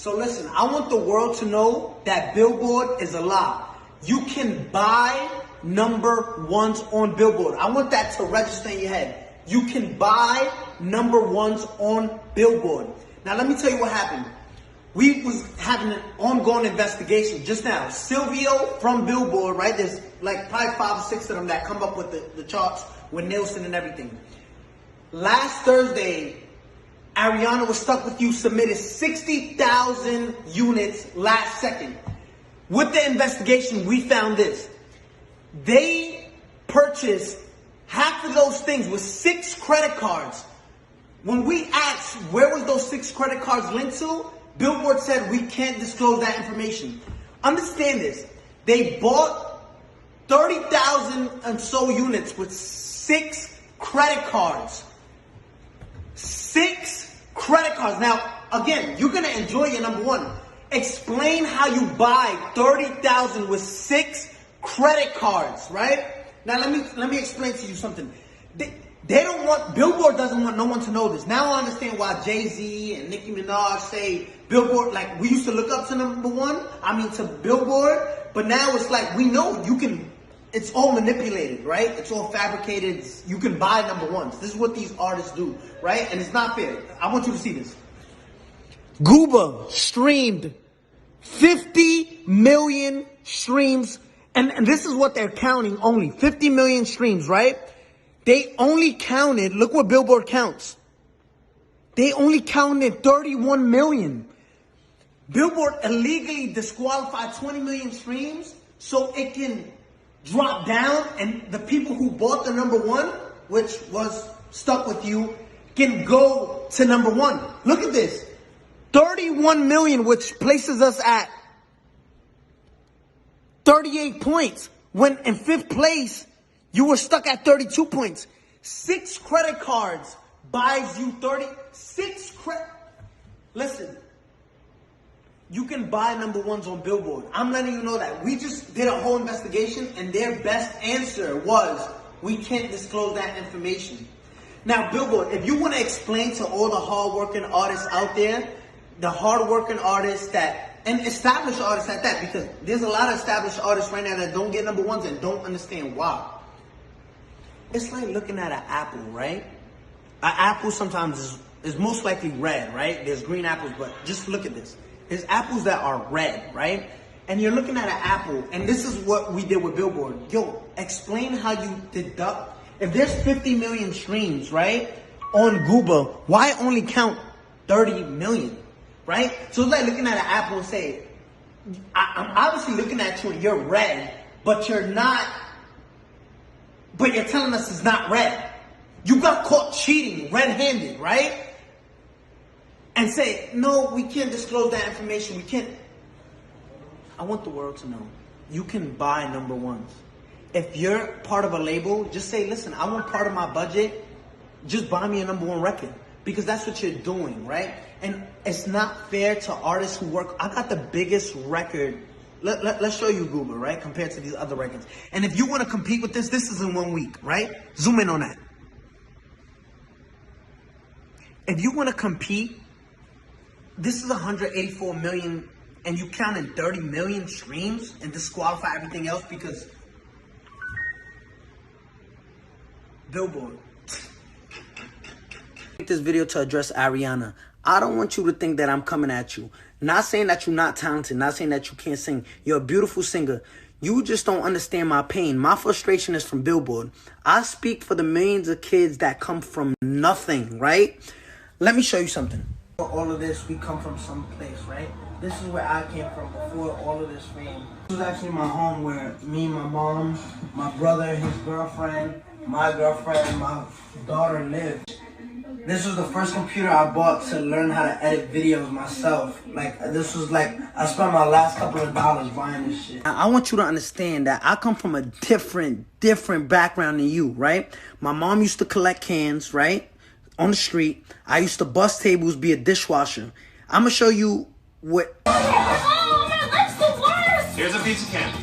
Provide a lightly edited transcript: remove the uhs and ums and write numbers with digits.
So listen, I want the world to know that Billboard is a lie. You can buy number ones on Billboard. I want that to register in your head. You can buy number ones on Billboard. Now let me tell you what happened. We was having an ongoing investigation just now. Silvio from Billboard, right? There's like probably 5 or 6 of them that come up with the charts with Nielsen and everything. Last Thursday, Ariana Was Stuck With You submitted 60,000 units last second. With the investigation, we found this. They purchased half of those things with 6 credit cards. When we asked where was those 6 credit cards linked to, Billboard said we can't disclose that information. Understand this. They bought 30,000 and so units with 6 credit cards. 6 credit cards. Now, again, you're going to enjoy your number one. Explain how you buy 30,000 with 6 credit cards, right? Now, let me explain to you something. They don't want, Billboard doesn't want no one to know this. Now I understand why Jay-Z and Nicki Minaj say Billboard, like we used to look up to number one, to Billboard, but now it's like we know you can, it's all manipulated, right? It's all fabricated. You can buy number ones. This is what these artists do, right? And it's not fair. I want you to see this. Gooba streamed 50 million streams, and this is what they're counting only, 50 million streams, right? They only counted, look what Billboard counts. They only counted 31 million. Billboard illegally disqualified 20 million streams so it can drop down and the people who bought the number one, which was Stuck With You, can go to number one. Look at this. 31 million, which places us at 38 points. When in 5th place, you were stuck at 32 points. 6 credit cards buys you 36 credit. Listen, you can buy number ones on Billboard. I'm letting you know that. We just did a whole investigation and their best answer was, we can't disclose that information. Now, Billboard, if you want to explain to all the hard-working artists out there, the hard-working artists that, and established artists at that, because there's a lot of established artists right now that don't get number ones and don't understand why. It's like looking at an apple, right? An apple sometimes is most likely red, right? There's green apples, but just look at this. There's apples that are red, right? And you're looking at an apple, and this is what we did with Billboard. Yo, explain how you deduct. If there's 50 million streams, right, on Gooba, why only count 30 million, right? So it's like looking at an apple and say, I'm obviously looking at you and you're red, but you're not. But you're telling us it's not red. You got caught cheating red-handed, right? And say, no, we can't disclose that information. We can't. I want the world to know. You can buy number ones. If you're part of a label, just say, listen, I want part of my budget. Just buy me a number one record. Because that's what you're doing, right? And it's not fair to artists who work. I got the biggest record. Let's show you Google, right? Compared to these other records. And if you want to compete with this is in 1 week, right? Zoom in on that. If you want to compete, this is 184 million and you counted 30 million streams and disqualify everything else because Billboard. Make this video to address Ariana. I don't want you to think that I'm coming at you. Not saying that you're not talented, not saying that you can't sing. You're a beautiful singer. You just don't understand my pain. My frustration is from Billboard. I speak for the millions of kids that come from nothing, right? Let me show you something. For all of this, we come from some place, right? This is where I came from before all of this fame. This was actually my home where me and my mom, my brother, his girlfriend, my girlfriend, my daughter lived. This was the first computer I bought to learn how to edit videos myself. Like, this was like, I spent my last couple of dollars buying this shit. I want you to understand that I come from a different background than you, right? My mom used to collect cans, right? On the street. I used to bust tables, be a dishwasher. I'm gonna show you what... Oh, my leg's the worst! Here's a pizza can.